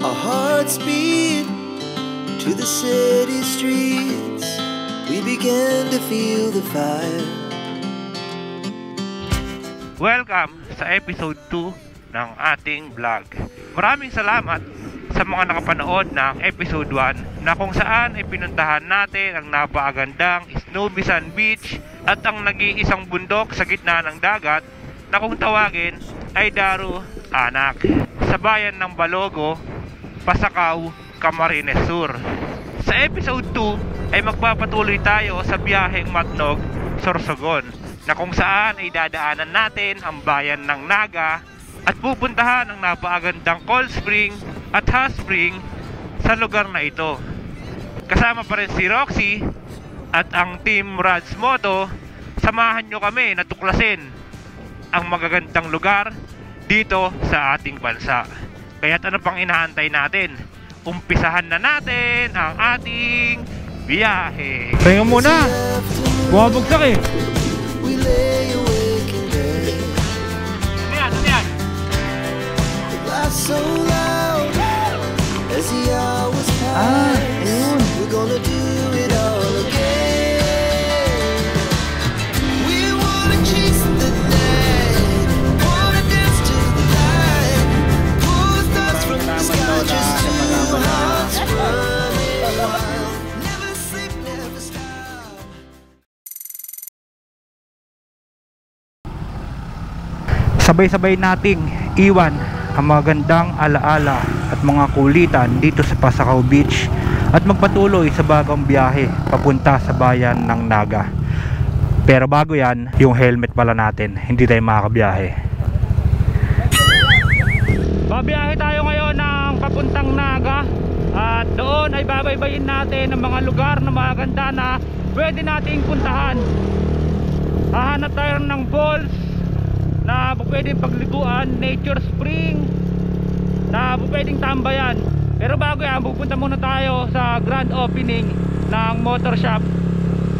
Our hearts beat to the city streets. We began to feel the fire. Welcome sa episode 2 ng ating vlog. Maraming salamat sa mga nakapanood ng episode 1 na kung saan ay pinuntahan natin ang napakagandang Snowbisan Beach at ang nag-iisang bundok sa gitna ng dagat na kung tawagin ay Daru Anak sa bayan ng Balogo, Pasakaw, Camarines Sur. Sa episode 2 ay magpapatuloy tayo sa biyaheng Matnog, Sorsogon na kung saan ay dadaanan natin ang bayan ng Naga at pupuntahan ang napakagandang cold spring at hot spring sa lugar na ito. Kasama pa rin si Roxy at ang Team Rads Moto. Samahan nyo kami na tuklasin ang magagandang lugar dito sa ating bansa. Kaya't ano pang inaantay natin? Umpisahan na natin ang ating biyahe. Pahinga muna! Bumabagsak eh! We lay awake in bed. Ano yan? The laughs so loud as the hours pass. We're gonna do it all again. We wanna chase the night, wanna dance to the light, pull stars from the sky, just two hearts running wild. Never sleep, never stop. Sabay-sabay nating iwan ang magandang alaala at mga kulitan dito sa Pasakaw Beach at magpatuloy sa bagong biyahe papunta sa bayan ng Naga. Pero bago yan, yung helmet pala natin, hindi tayo makakabiyahe. Babiyahe tayo ngayon ng papuntang Naga at doon ay babaybayin natin ang mga lugar na maganda na pwede nating puntahan. Hahanap tayo ng falls na pwedeng pagliguan, nature spring na pwedeng tambayan. Pero bago yan, pupunta muna tayo sa grand opening ng motor shop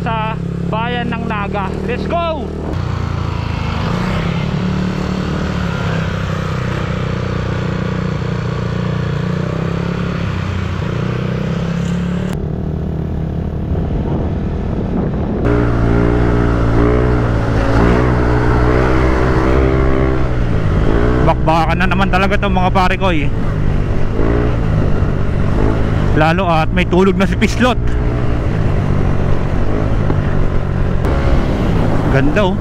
sa bayan ng Naga. Let's go! Bakbakan na naman talaga itong mga pare ko eh. Lalo at may tulog na si Pislot. Ganda oh.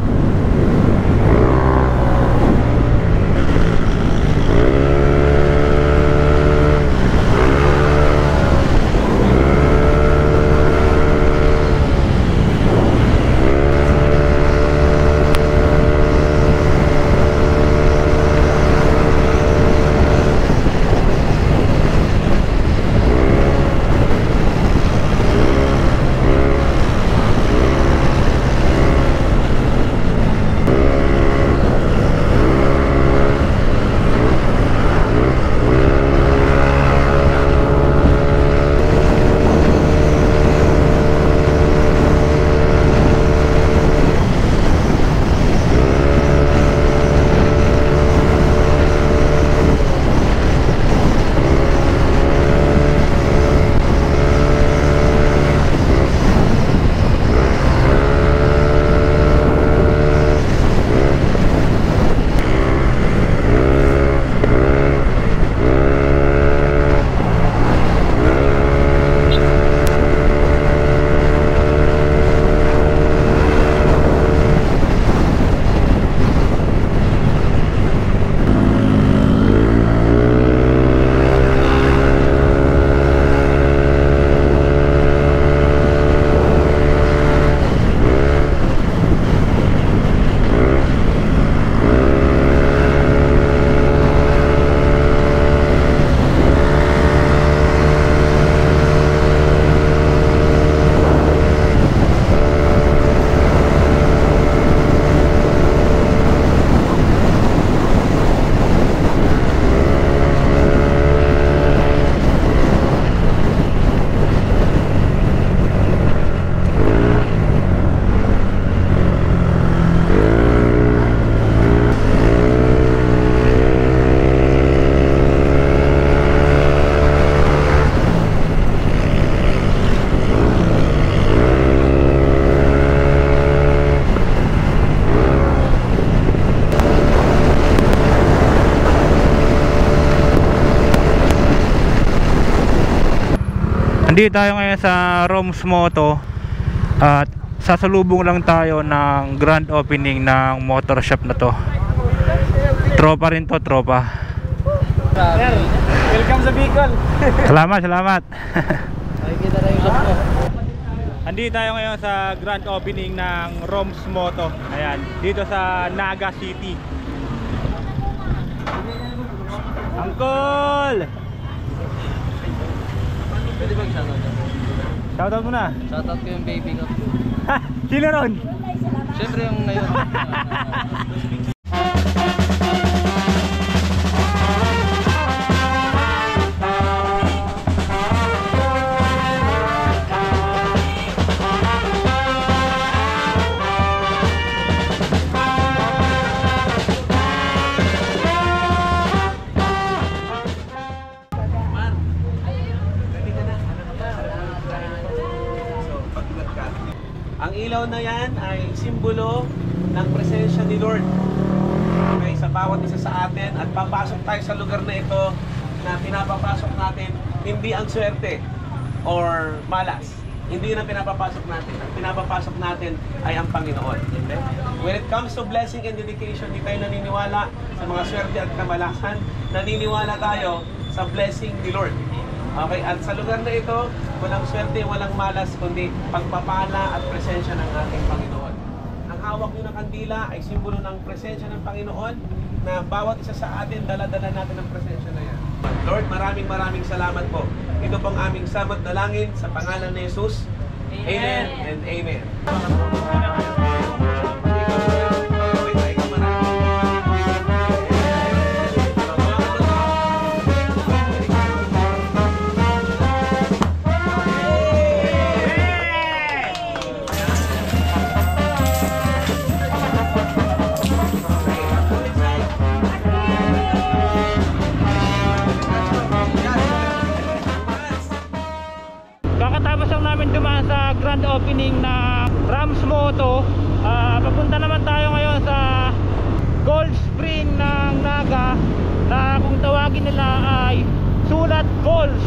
Andito tayo ngayon sa Roms Moto at sasalubong lang tayo ng grand opening ng motor shop na to. Tropa rin to, tropa. Sir, welcome sa Bicol. Salamat, salamat. Nakikita na yung shop ko. Andito tayo ngayon sa grand opening ng Roms Moto. Ayan, dito sa Naga City. Uncle! Pwede bang shoutout? Shoutout mo na. Shoutout ko yung baby ko. Ha! Sino ron? Siyempre yung ngayon. Ang ilaw na yan ay simbolo ng presensya ni Lord. Okay, sa bawat isa sa atin at papasok tayo sa lugar na ito na pinapapasok natin, hindi ang swerte or malas. Hindi yun ang pinapapasok natin. Ang pinapapasok natin ay ang Panginoon. Okay? When it comes to blessing and dedication, hindi tayo naniniwala sa mga swerte at kamalasan. Naniniwala tayo sa blessing ni Lord. Okay, at sa lugar na ito, walang swerte, walang malas, kundi pagpapala at presensya ng ating Panginoon. Ang hawak nyo ng kandila ay simbolo ng presensya ng Panginoon na bawat isa sa atin, dala-dala natin ang presensya na yan. Lord, maraming salamat po. Ito pong aming samot na langin sa pangalan ni Jesus. Amen and amen. Kakatapos lang namin dumaan sa grand opening na Roms Moto. Papunta naman tayo ngayon sa Gold Spring ng Naga na kung tawagin nila ay Sulat Falls.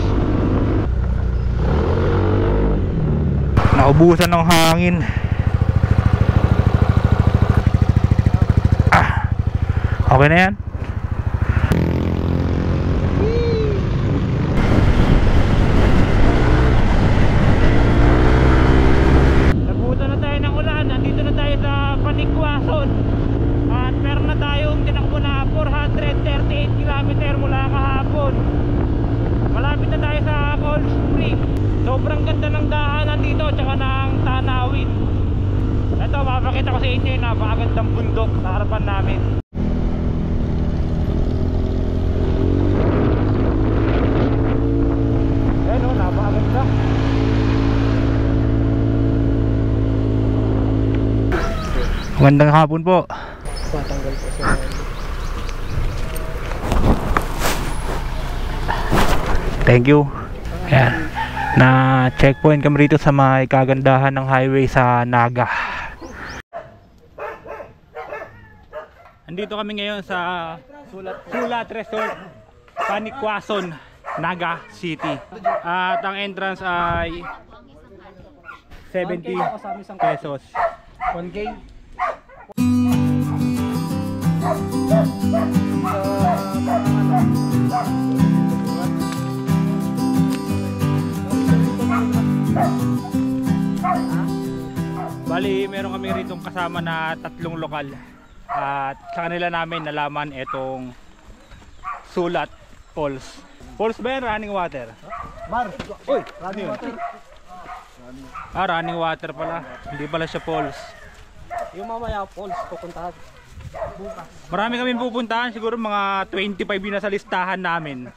Naubusan ng hangin. Okay na yan. Nabutan na tayo ng ulan. Nandito na tayo sa Panikwason. At meron na tayong tinakbo na 438 km mula kahapon. Malapit na tayo sa Gold Spring. Sobrang ganda ng daanan dito, tsaka ng tanawin. Ito, mapakita ko sa inyo yung napakagandang bundok sa harapan namin. Ayan o, napakaganda. Magandang hapon po. Patanggal po siya. Thank you. Ayan. Na checkpoint kami rito sa may kagandahan ng highway sa Naga. Andito kami ngayon sa Sulat Resort, Panikwason, Naga City. At ang entrance ay 70 pesos. 1K. Bali, meron kami rito kasama na 3 lokal. At sa kanila namin nalaman itong Sulat Falls. Falls ba yan? Running water? Bar. Uy! Running water. Running water pala. Hindi pala siya falls. Yung mamaya falls pupuntahan. Marami kami pupuntahan. Siguro mga 25 yun na sa listahan namin.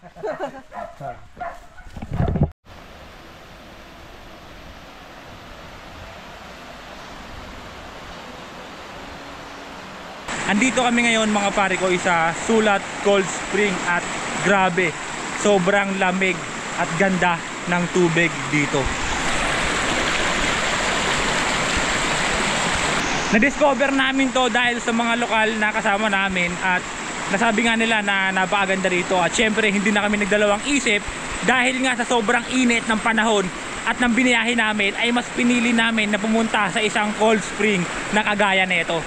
Andito kami ngayon mga pare ko sa Sulat Cold Spring at grabe, sobrang lamig at ganda ng tubig dito. Na-discover namin to dahil sa mga lokal na kasama namin at nasabi nga nila na napakaganda rito. At syempre hindi na kami nagdalawang isip dahil nga sa sobrang init ng panahon at ng biniyahe namin ay mas pinili namin na pumunta sa isang cold spring na kagaya nito.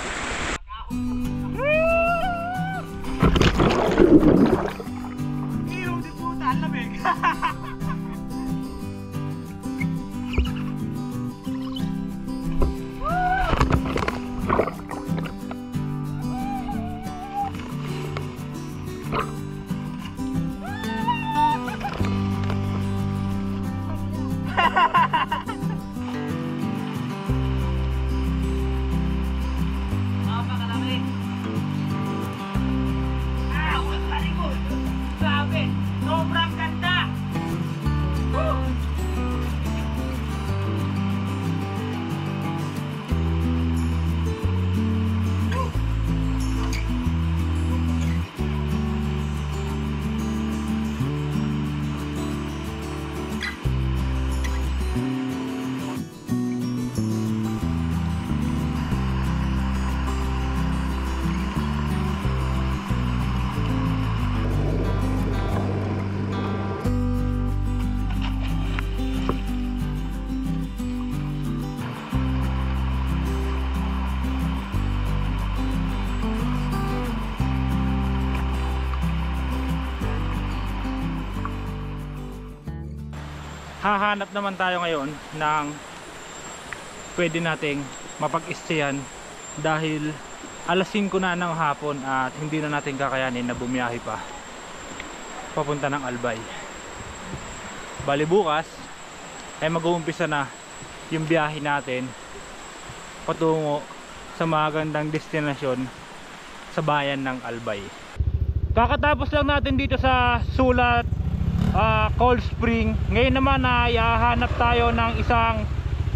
Sobrang ganda! Hahanap naman tayo ngayon ng pwede nating mapag-stayan dahil alas 5 na ng hapon at hindi na natin kakayanin na bumiyahe pa papunta ng Albay. Bali bukas ay mag-uumpisa na yung biyahe natin patungo sa magandang destinasyon sa bayan ng Albay. Kakatapos lang natin dito sa Sulat Cold Spring. Ngayon naman ay hahanap tayo ng isang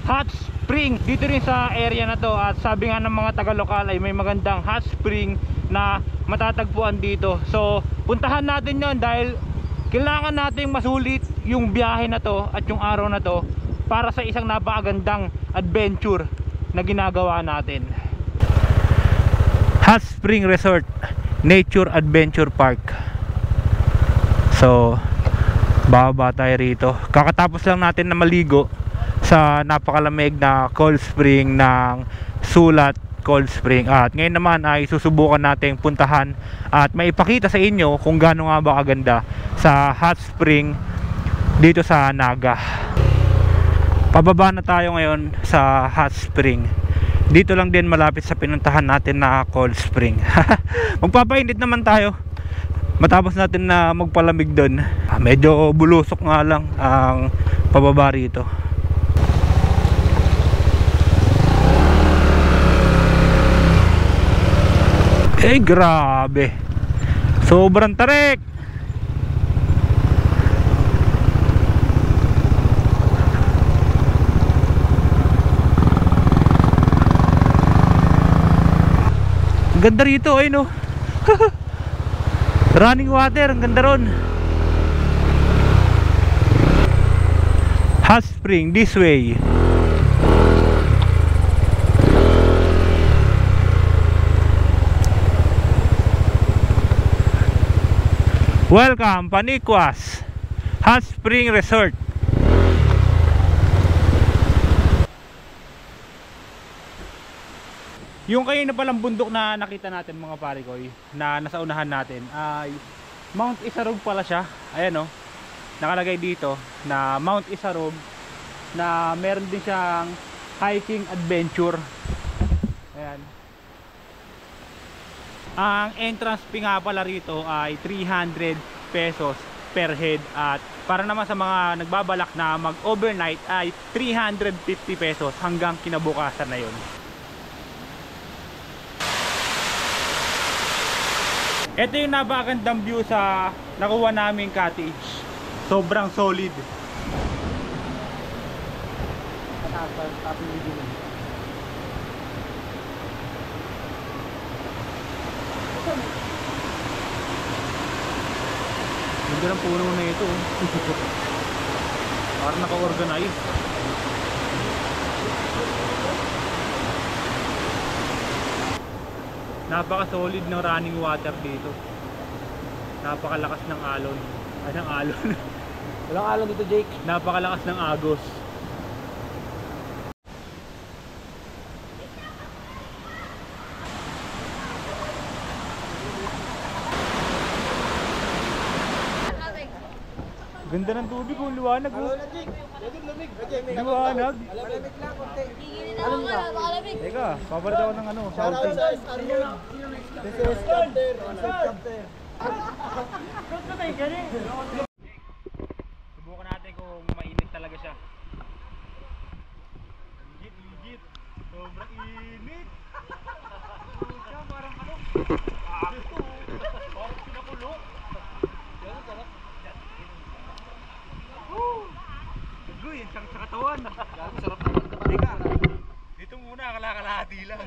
hot spring dito rin sa area na to. At sabi nga ng mga taga-lokal ay may magandang hot spring na matatagpuan dito. So puntahan natin yon dahil kailangan nating masulit yung biyahe na to at yung araw na to para sa isang napakagandang adventure na ginagawa natin. Hot Spring Resort Nature Adventure Park. So bababa tayo rito. Kakatapos lang natin na maligo sa napakalamig na cold spring ng Sulat Cold Spring. At ngayon naman ay susubukan nating puntahan at maipakita sa inyo kung gaano nga ba kaganda sa hot spring dito sa Naga. Pababa na tayo ngayon sa hot spring. Dito lang din malapit sa pinuntahan natin na cold spring. Magpapainit naman tayo matapos natin na magpalamig doon. Medyo bulusok nga lang ang pababa rito. Eh grabe, sobrang tarik. Ganda rito ay no. Running water, ang ganda ron. Hot spring this way. Welcome Panikwas Hot Spring Resort. Yung kayo na palang bundok na nakita natin mga parikoy na nasa unahan natin ay Mount Isarog pala siya. Ayan o, nakalagay dito na Mount Isarog na meron din siyang hiking adventure. Ayan. Ang entrance fee nga pala rito ay 300 pesos per head. At para naman sa mga nagbabalak na mag overnight ay 350 pesos hanggang kinabukasan na yun. Ito yung napakagandang view sa nakuha naming cottage. Sobrang solid. Ganda ng puno na ito. Parang naka-organize. Napaka solid ng running water dito. Napakalakas ng alon. Ay, ng alon. Walang alon dito, Jake. Napakalakas ng agos. Ganda ng tubig, oh, liwanag, oh. Liwanag. Teka, papalit ako ng ano, shouting. This is chapter. Subukan natin kung mainit talaga siya. Legit. Sobrang init. Pucha, parang ano. Ako. Parang pinakulo. Yan, sarap. Guy, ang sakit sa katawan. Sarap naman. Teka, dito muna, kalahati lang.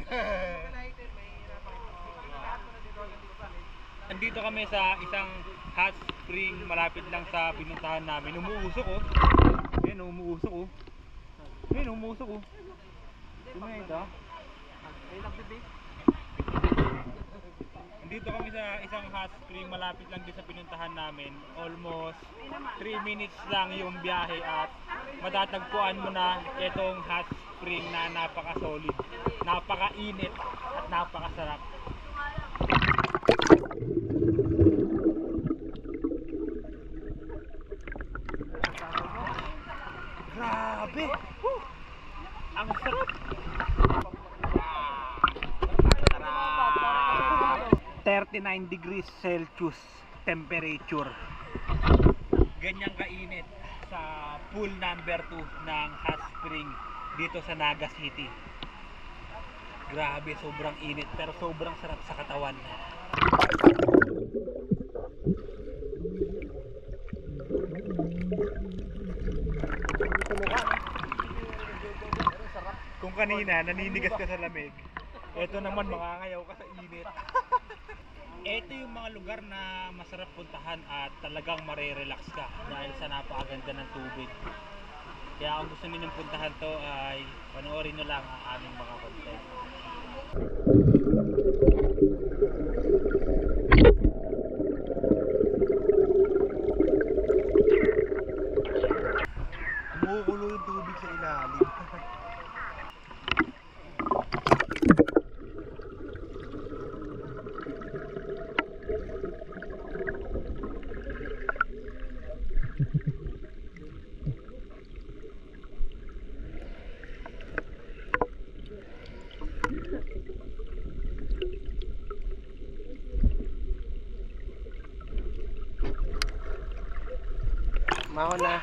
Nandito kami sa isang hot spring malapit lang sa pinuntahan namin. Umuusok, oh. Yan, umuusok, oh. Yan, umuusok, oh. Ito. Nandito kami sa isang hot spring malapit lang din sa pinuntahan namin. Almost 3 minutes lang yung biyahe at matatagpuan mo na itong hot spring na napaka-solid, napaka-init at napakasarap. Grabe! Woo! Ang sarap! 39 degrees Celsius temperature. Ganyang kainit sa pool number 2 ng hot spring dito sa Naga City. Grabe, sobrang init pero sobrang sarap sa katawan. Kung kanina naninigas ka sa lamig, eto naman mangangayaw ka sa init. Ito yung mga lugar na masarap puntahan at talagang marerelax ka dahil sa napakaganda ng tubig. Kaya kung gusto ninyong puntahan to ay panoorin nyo lang ang aming mga content. Kumukulo yung tubig sa ilalim. Mao na.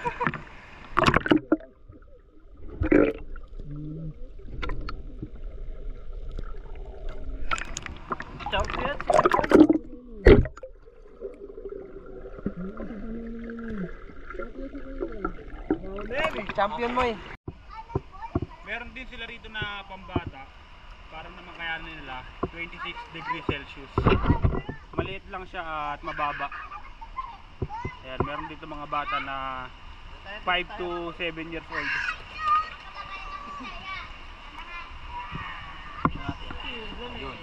Champion mo eh. Meron din sila rito na pambata para naman kayanin nila 26 degrees Celsius. Maliit lang siya at mababa. Ayan, meron dito mga bata na 5 to 7 years old. Ayun.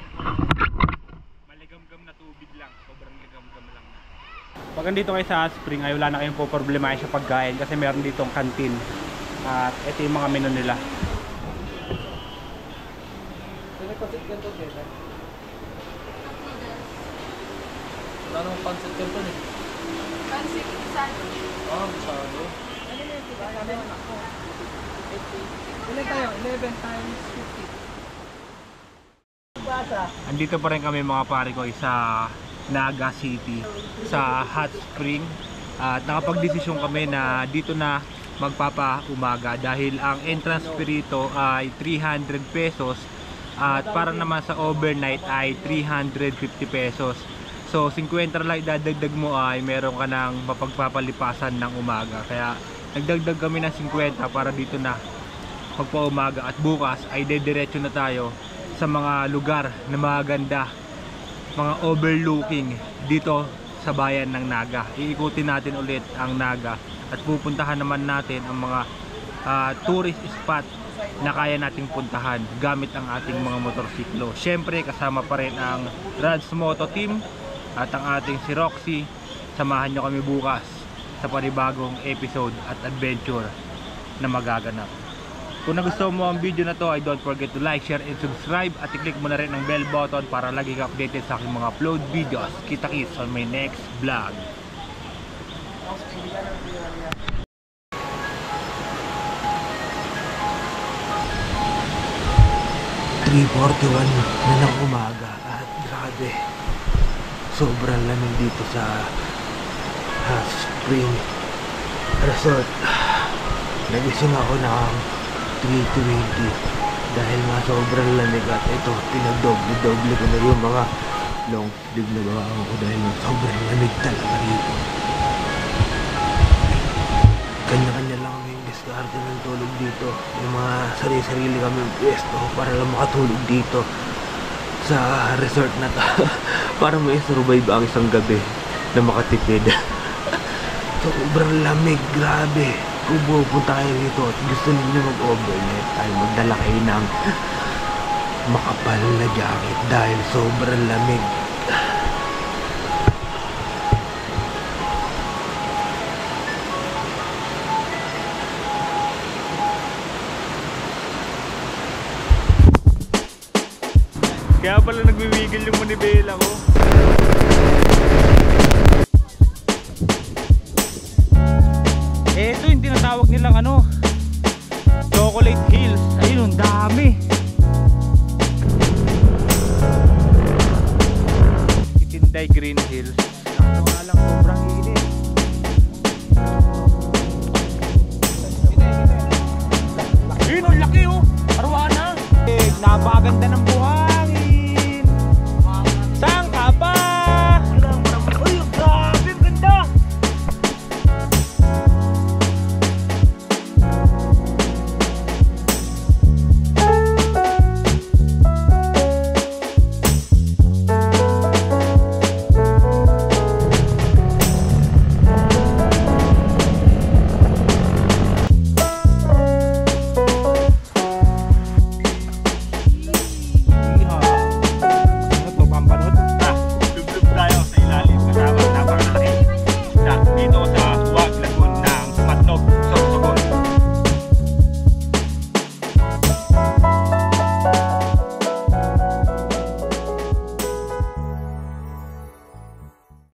Maligamgam na tubig lang, sobrang ligamgam lang. Pag andito kayo sa spring ay wala na kayong poproblemahin sa pagkain kasi meron ditong canteen. At ito yung mga menu nila. Wala namang pancit ka eh. Pancit sandwich. Masyado. Ilan tayo? 11 times 50. Andito pa rin kami mga pare ko sa Naga City sa hot spring at nakapagdesisyon kami na dito na magpapaumaga dahil ang entrance fee rito ay 300 pesos at para naman sa overnight ay 350 pesos. So 50 lang idadagdag mo ay meron ka ng mapagpapalipasan ng umaga. Kaya nagdagdag kami ng 50 para dito na magpaumaga at bukas ay dediretso na tayo sa mga lugar na maganda, mga overlooking dito sa bayan ng Naga. Iikutin natin ulit ang Naga at pupuntahan naman natin ang mga tourist spot na kaya nating puntahan gamit ang ating mga motorsiklo. Siyempre kasama pa rin ang Rad's Moto Team at ang ating si Roxy samahan nyo kami bukas sa panibagong episode at adventure na magaganap. Kung nagustuhan mo ang video na to ay don't forget to like, share, and subscribe at i-click mo na rin ang bell button para lagi ka updated sa aking mga upload videos. Kita-kits on my next vlog. 3:41 na ng umaga at grabe, sobrang lamig dito sa Hot Spring Resort. Nagising ako ng 3:20 dahil nga sobrang lamig at ito, pinagdoble ko na yung mga long sleeve na gawa ko dahil sobrang lamig talaga rito. Kanya-kanya lang kami yung diskarte ng tulog dito. Yung mga sarili-sarili kami yung pwesto para lang makatulog dito sa resort na to. Para may survive ang isang gabi na makatipid. Sobrang lamig, grabe. Kung pupunta kayo dito at gusto ninyo mag-overnight, ay magdala kayo ng makapal na jacket dahil sobrang lamig. Kaya pala nagwiwigil yung manibela ko. Ito yung tinatawag nilang Chocolate Hills. Ayun, ang dami. Itinday Green Hills. Nakatawa lang, sobrang init. Ayun, ang laki oh. Arwana. Napakaganda ng